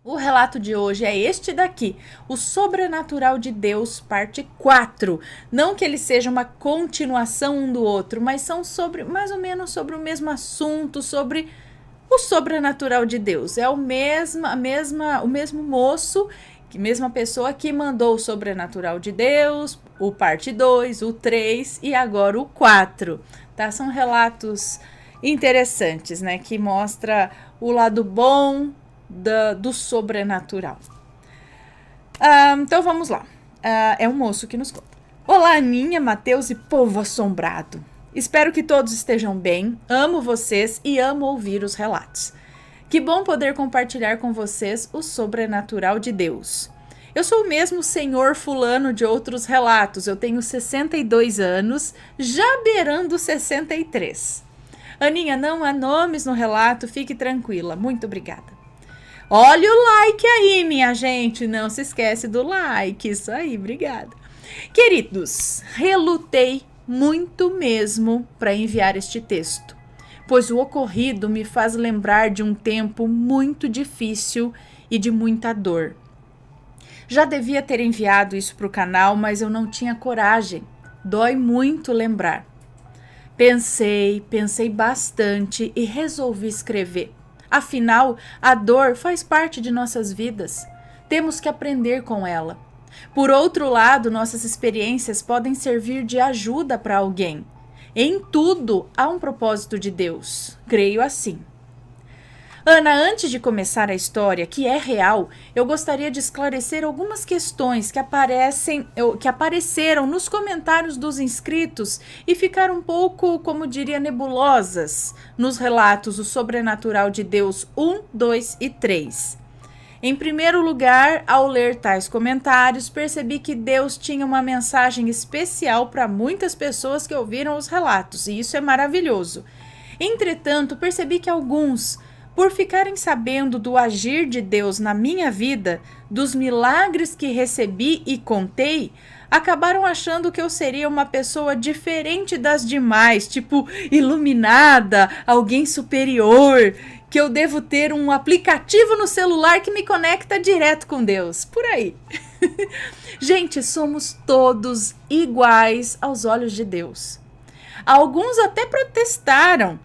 O relato de hoje é este daqui, o Sobrenatural de Deus, parte 4. Não que ele seja uma continuação um do outro, mas são sobre mais ou menos sobre o mesmo assunto, sobre o sobrenatural de Deus. É o mesmo moço, a mesma pessoa que mandou o Sobrenatural de Deus, o parte 2, o 3 e agora o 4. Tá? São relatos interessantes, né? Que mostra o lado bom do sobrenatural. Então vamos lá. É um moço que nos conta. Olá, Aninha, Mateus e povo assombrado. Espero que todos estejam bem. Amo vocês e amo ouvir os relatos. Que bom poder compartilhar com vocês o sobrenatural de Deus. Eu sou o mesmo senhor fulano de outros relatos. Eu tenho 62 anos, já beirando 63. Aninha, não há nomes no relato, fique tranquila. Muito obrigada. Olha o like aí, minha gente. Não se esquece do like. Isso aí, obrigada. Queridos, relutei muito mesmo para enviar este texto, pois o ocorrido me faz lembrar de um tempo muito difícil e de muita dor. Já devia ter enviado isso para o canal, mas eu não tinha coragem. Dói muito lembrar. Pensei bastante e resolvi escrever. Afinal, a dor faz parte de nossas vidas. Temos que aprender com ela. Por outro lado, nossas experiências podem servir de ajuda para alguém. Em tudo há um propósito de Deus. Creio assim. Ana, antes de começar a história, que é real, eu gostaria de esclarecer algumas questões que apareceram nos comentários dos inscritos e ficaram um pouco, como diria, nebulosas nos relatos O Sobrenatural de Deus 1, 2 e 3. Em primeiro lugar, ao ler tais comentários, percebi que Deus tinha uma mensagem especial para muitas pessoas que ouviram os relatos, e isso é maravilhoso. Entretanto, percebi que alguns, por ficarem sabendo do agir de Deus na minha vida, dos milagres que recebi e contei, acabaram achando que eu seria uma pessoa diferente das demais, tipo iluminada, alguém superior, que eu devo ter um aplicativo no celular que me conecta direto com Deus, por aí. Gente, somos todos iguais aos olhos de Deus. Alguns até protestaram.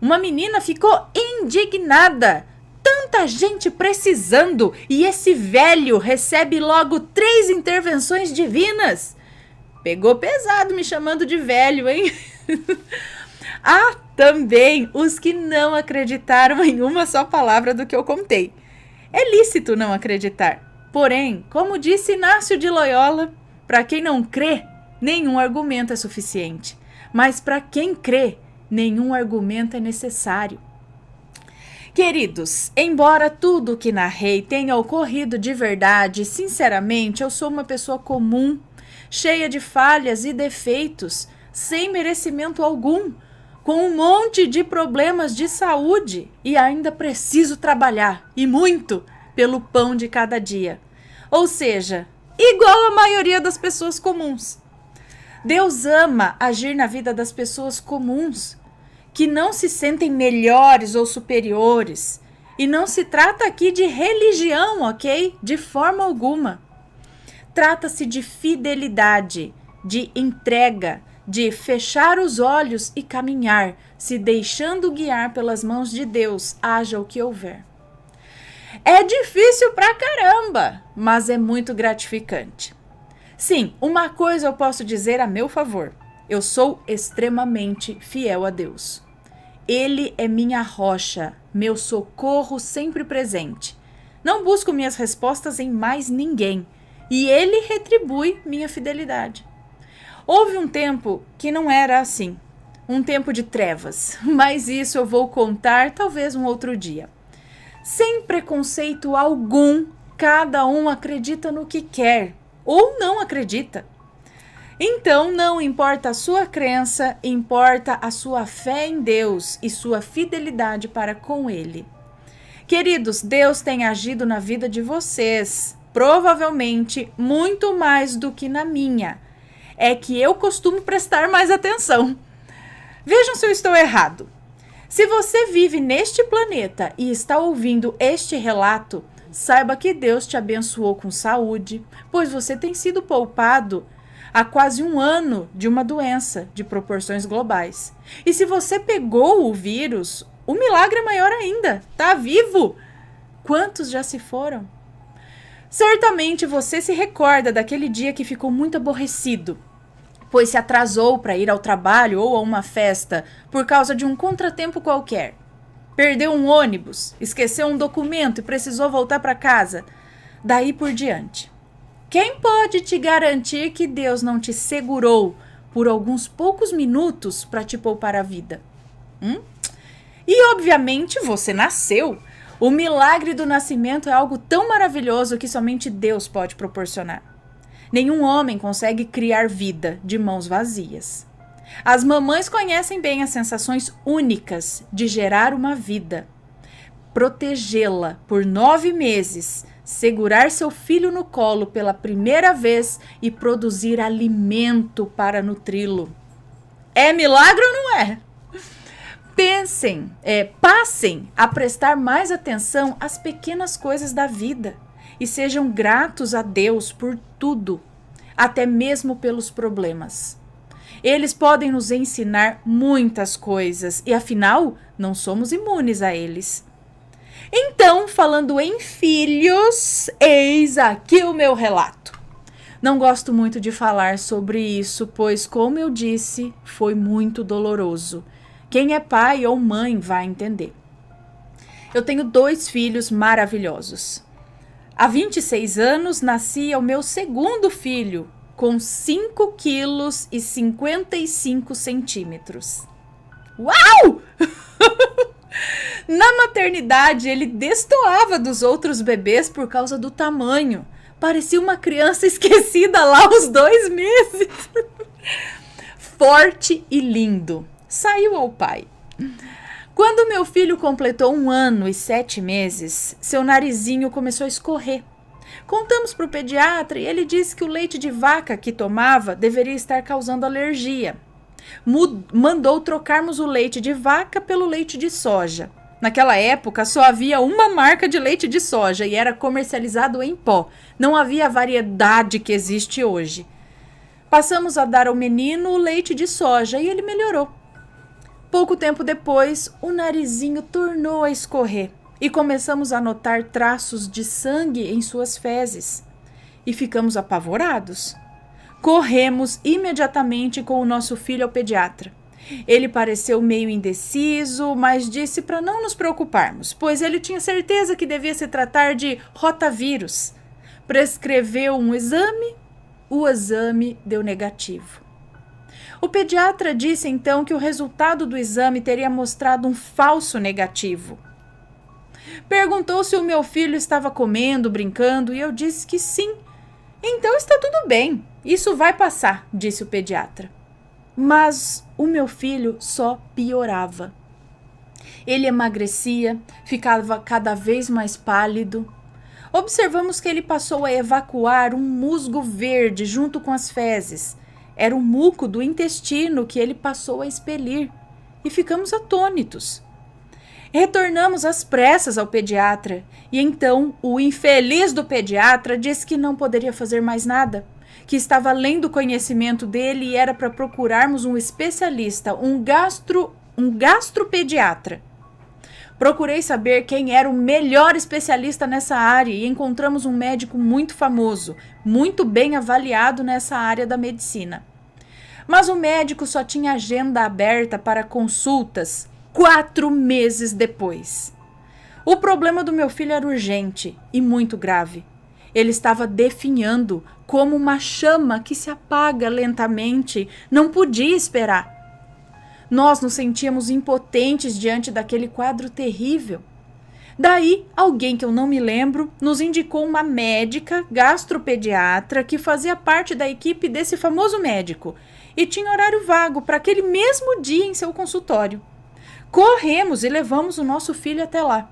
Uma menina ficou indignada. Tanta gente precisando e esse velho recebe logo 3 intervenções divinas. Pegou pesado me chamando de velho, hein? Há também os que não acreditaram em uma só palavra do que eu contei. É lícito não acreditar. Porém, como disse Inácio de Loyola, para quem não crê, nenhum argumento é suficiente. Mas para quem crê, nenhum argumento é necessário. Queridos, embora tudo o que narrei tenha ocorrido de verdade, sinceramente, eu sou uma pessoa comum, cheia de falhas e defeitos, sem merecimento algum, com um monte de problemas de saúde e ainda preciso trabalhar, e muito, pelo pão de cada dia. Ou seja, igual a maioria das pessoas comuns. Deus ama agir na vida das pessoas comuns, que não se sentem melhores ou superiores. E não se trata aqui de religião, ok? De forma alguma. Trata-se de fidelidade, de entrega, de fechar os olhos e caminhar, se deixando guiar pelas mãos de Deus, haja o que houver. É difícil pra caramba, mas é muito gratificante. Sim, uma coisa eu posso dizer a meu favor. Eu sou extremamente fiel a Deus. Ele é minha rocha, meu socorro sempre presente. Não busco minhas respostas em mais ninguém, e Ele retribui minha fidelidade. Houve um tempo que não era assim, um tempo de trevas, mas isso eu vou contar talvez um outro dia. Sem preconceito algum, cada um acredita no que quer, ou não acredita. Então, não importa a sua crença, importa a sua fé em Deus e sua fidelidade para com Ele. Queridos, Deus tem agido na vida de vocês, provavelmente muito mais do que na minha. É que eu costumo prestar mais atenção. Vejam se eu estou errado. Se você vive neste planeta e está ouvindo este relato, saiba que Deus te abençoou com saúde, pois você tem sido poupado há quase 1 ano de uma doença de proporções globais. E se você pegou o vírus, o milagre é maior ainda. Tá vivo! Quantos já se foram? Certamente você se recorda daquele dia que ficou muito aborrecido, pois se atrasou para ir ao trabalho ou a uma festa por causa de um contratempo qualquer. Perdeu um ônibus, esqueceu um documento e precisou voltar para casa. Daí por diante. Quem pode te garantir que Deus não te segurou por alguns poucos minutos para te poupar a vida? E obviamente você nasceu. O milagre do nascimento é algo tão maravilhoso que somente Deus pode proporcionar. Nenhum homem consegue criar vida de mãos vazias. As mamães conhecem bem as sensações únicas de gerar uma vida, protegê-la por 9 meses, segurar seu filho no colo pela primeira vez e produzir alimento para nutri-lo. É milagre ou não é? Passem a prestar mais atenção às pequenas coisas da vida e sejam gratos a Deus por tudo, até mesmo pelos problemas. Eles podem nos ensinar muitas coisas e, afinal, não somos imunes a eles. Então, falando em filhos, eis aqui o meu relato. Não gosto muito de falar sobre isso, pois, como eu disse, foi muito doloroso. Quem é pai ou mãe vai entender. Eu tenho 2 filhos maravilhosos. Há 26 anos, nasci o meu segundo filho, com 5 quilos e 55 centímetros. Uau! Na maternidade, ele destoava dos outros bebês por causa do tamanho. Parecia uma criança esquecida lá aos 2 meses. Forte e lindo. Saiu ao pai. Quando meu filho completou 1 ano e 7 meses, seu narizinho começou a escorrer. Contamos para o pediatra e ele disse que o leite de vaca que tomava deveria estar causando alergia. Mandou trocarmos o leite de vaca pelo leite de soja. Naquela época só havia uma marca de leite de soja e era comercializado em pó. Não havia a variedade que existe hoje. Passamos a dar ao menino o leite de soja e ele melhorou. Pouco tempo depois, o narizinho tornou a escorrer e começamos a notar traços de sangue em suas fezes. E ficamos apavorados. Corremos imediatamente com o nosso filho ao pediatra. Ele pareceu meio indeciso, mas disse para não nos preocuparmos, pois ele tinha certeza que devia se tratar de rotavírus. Prescreveu um exame, o exame deu negativo. O pediatra disse então que o resultado do exame teria mostrado um falso negativo. Perguntou se o meu filho estava comendo, brincando, e eu disse que sim. Então está tudo bem, isso vai passar, disse o pediatra. Mas o meu filho só piorava. Ele emagrecia, ficava cada vez mais pálido. Observamos que ele passou a evacuar um musgo verde junto com as fezes. Era o muco do intestino que ele passou a expelir. E ficamos atônitos. Retornamos às pressas ao pediatra. E então o infeliz do pediatra disse que não poderia fazer mais nada. Que estava além do conhecimento dele e era para procurarmos um especialista, um gastropediatra. Procurei saber quem era o melhor especialista nessa área e encontramos um médico muito famoso, muito bem avaliado nessa área da medicina. Mas o médico só tinha agenda aberta para consultas 4 meses depois. O problema do meu filho era urgente e muito grave. Ele estava definhando como uma chama que se apaga lentamente, não podia esperar. Nós nos sentíamos impotentes diante daquele quadro terrível. Daí, alguém que eu não me lembro nos indicou uma médica gastropediatra que fazia parte da equipe desse famoso médico e tinha horário vago para aquele mesmo dia em seu consultório. Corremos e levamos o nosso filho até lá.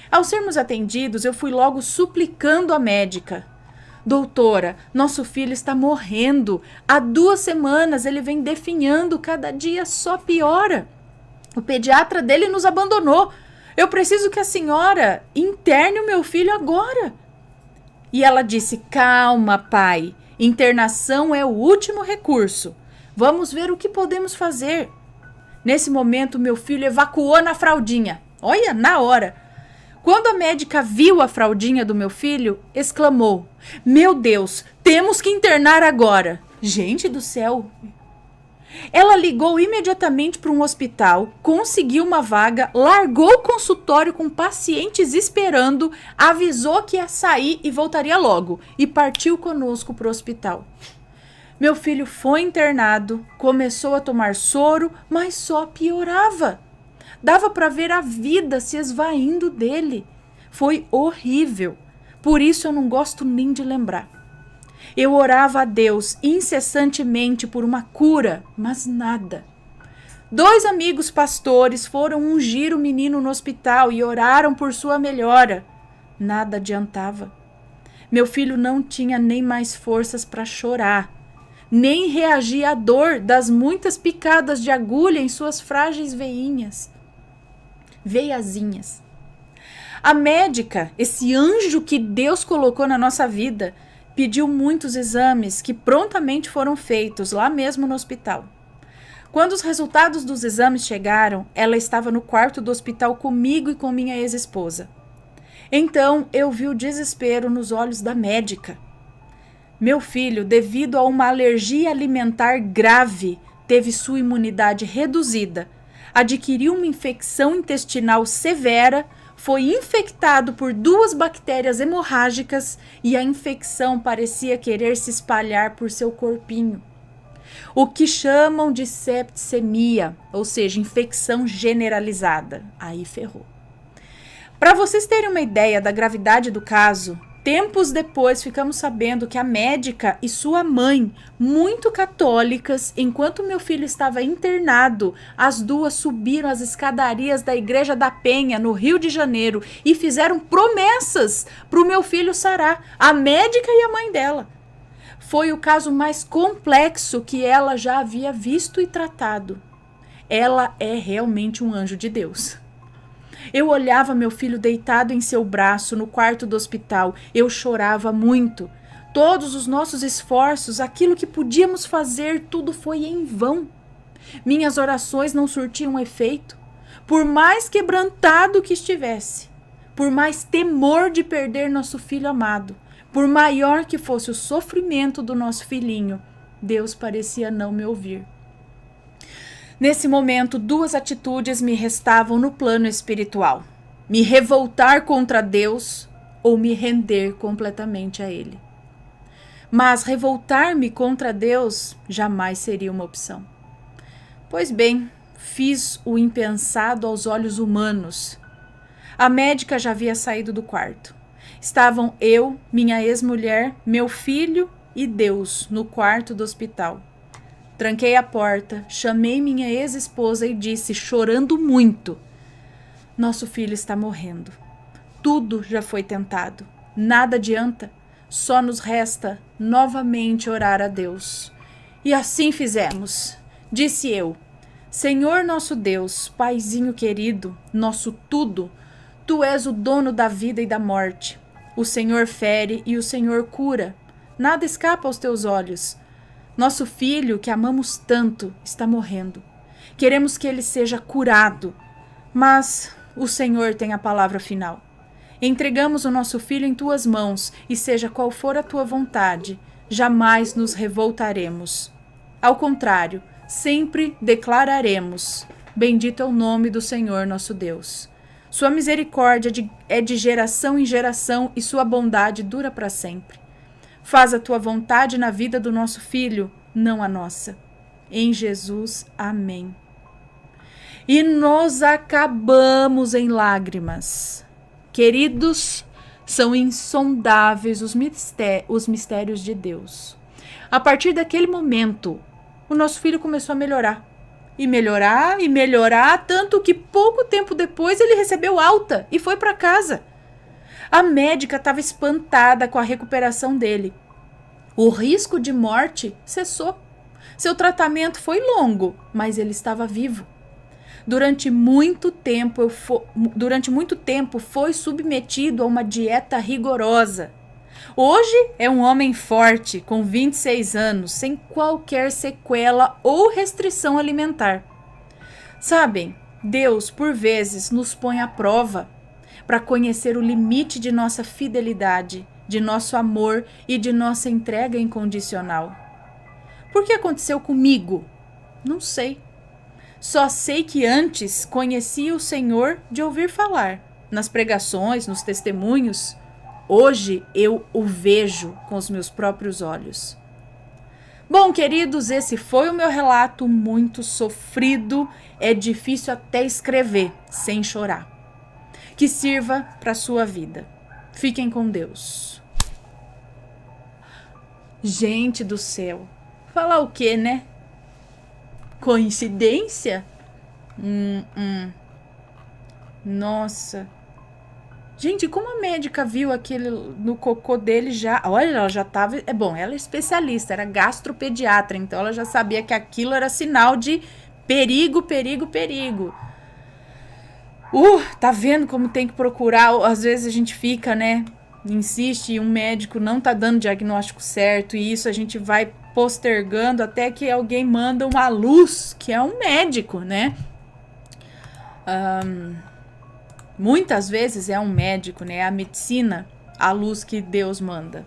Ao sermos atendidos, eu fui logo suplicando a médica. Doutora, nosso filho está morrendo. Há 2 semanas ele vem definhando, cada dia só piora. O pediatra dele nos abandonou. Eu preciso que a senhora interne o meu filho agora. E ela disse: calma, pai. Internação é o último recurso. Vamos ver o que podemos fazer. Nesse momento, meu filho evacuou na fraldinha. Olha, na hora. Quando a médica viu a fraldinha do meu filho, exclamou: meu Deus, temos que internar agora. Gente do céu! Ela ligou imediatamente para um hospital, conseguiu uma vaga, largou o consultório com pacientes esperando, avisou que ia sair e voltaria logo e partiu conosco para o hospital. Meu filho foi internado, começou a tomar soro, mas só piorava. Dava para ver a vida se esvaindo dele. Foi horrível. Por isso eu não gosto nem de lembrar. Eu orava a Deus incessantemente por uma cura, mas nada. 2 amigos pastores foram ungir o menino no hospital e oraram por sua melhora. Nada adiantava. Meu filho não tinha nem mais forças para chorar, nem reagir à dor das muitas picadas de agulha em suas frágeis veiazinhas. A médica, esse anjo que Deus colocou na nossa vida, pediu muitos exames que prontamente foram feitos lá mesmo no hospital. Quando os resultados dos exames chegaram, ela estava no quarto do hospital comigo e com minha ex-esposa. Então eu vi o desespero nos olhos da médica. Meu filho, devido a uma alergia alimentar grave, teve sua imunidade reduzida, adquiriu uma infecção intestinal severa, foi infectado por 2 bactérias hemorrágicas e a infecção parecia querer se espalhar por seu corpinho. O que chamam de septicemia, ou seja, infecção generalizada. Aí ferrou. Para vocês terem uma ideia da gravidade do caso, tempos depois ficamos sabendo que a médica e sua mãe, muito católicas, enquanto meu filho estava internado, as 2 subiram as escadarias da Igreja da Penha, no Rio de Janeiro, e fizeram promessas para o meu filho sarar, a médica e a mãe dela. Foi o caso mais complexo que ela já havia visto e tratado. Ela é realmente um anjo de Deus. Eu olhava meu filho deitado em seu braço no quarto do hospital. Eu chorava muito. Todos os nossos esforços, aquilo que podíamos fazer, tudo foi em vão. Minhas orações não surtiam efeito. Por mais quebrantado que estivesse, por mais temor de perder nosso filho amado, por maior que fosse o sofrimento do nosso filhinho, Deus parecia não me ouvir. Nesse momento, 2 atitudes me restavam no plano espiritual: me revoltar contra Deus ou me render completamente a Ele. Mas revoltar-me contra Deus jamais seria uma opção. Pois bem, fiz o impensado aos olhos humanos. A médica já havia saído do quarto. Estavam eu, minha ex-mulher, meu filho e Deus no quarto do hospital. Tranquei a porta, chamei minha ex-esposa e disse, chorando muito: nosso filho está morrendo. Tudo já foi tentado. Nada adianta. Só nos resta novamente orar a Deus. E assim fizemos. Disse eu: Senhor nosso Deus, Paizinho querido, nosso tudo, Tu és o dono da vida e da morte. O Senhor fere e o Senhor cura. Nada escapa aos Teus olhos. Nosso filho, que amamos tanto, está morrendo. Queremos que ele seja curado, mas o Senhor tem a palavra final. Entregamos o nosso filho em Tuas mãos, e seja qual for a Tua vontade, jamais nos revoltaremos. Ao contrário, sempre declararemos: bendito é o nome do Senhor nosso Deus. Sua misericórdia é de geração em geração e sua bondade dura para sempre. Faz a Tua vontade na vida do nosso filho, não a nossa. Em Jesus, amém. E nos acabamos em lágrimas. Queridos, são insondáveis os mistérios de Deus. A partir daquele momento, o nosso filho começou a melhorar. E melhorar, e melhorar, tanto que pouco tempo depois ele recebeu alta e foi para casa. A médica estava espantada com a recuperação dele. O risco de morte cessou. Seu tratamento foi longo, mas ele estava vivo. Durante muito tempo foi submetido a uma dieta rigorosa. Hoje é um homem forte, com 26 anos, sem qualquer sequela ou restrição alimentar. Sabem, Deus, por vezes, nos põe à prova para conhecer o limite de nossa fidelidade, de nosso amor e de nossa entrega incondicional. Por que aconteceu comigo? Não sei. Só sei que antes conhecia o Senhor de ouvir falar, nas pregações, nos testemunhos. Hoje eu o vejo com os meus próprios olhos. Bom, queridos, esse foi o meu relato muito sofrido. É difícil até escrever sem chorar. Que sirva para a sua vida. Fiquem com Deus. Gente do céu, falar o quê, né? Coincidência? Nossa. Gente, como a médica viu aquele no cocô dele já... Olha, ela já tava... É bom, ela é especialista, era gastropediatra, então ela já sabia que aquilo era sinal de perigo, perigo, perigo. Tá vendo como tem que procurar? Às vezes a gente fica, né? Insiste e um médico não tá dando o diagnóstico certo, e isso a gente vai postergando até que alguém manda uma luz, que é um médico, né? Muitas vezes é um médico, né? A medicina, a luz que Deus manda.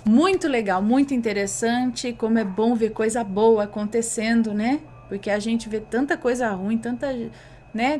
Muito legal, muito interessante. Como é bom ver coisa boa acontecendo, né? Porque a gente vê tanta coisa ruim,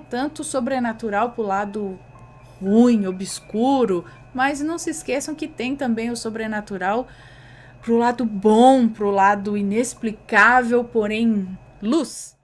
tanto sobrenatural pro lado ruim, obscuro. Mas não se esqueçam que tem também o sobrenatural pro lado bom, pro lado inexplicável, porém luz.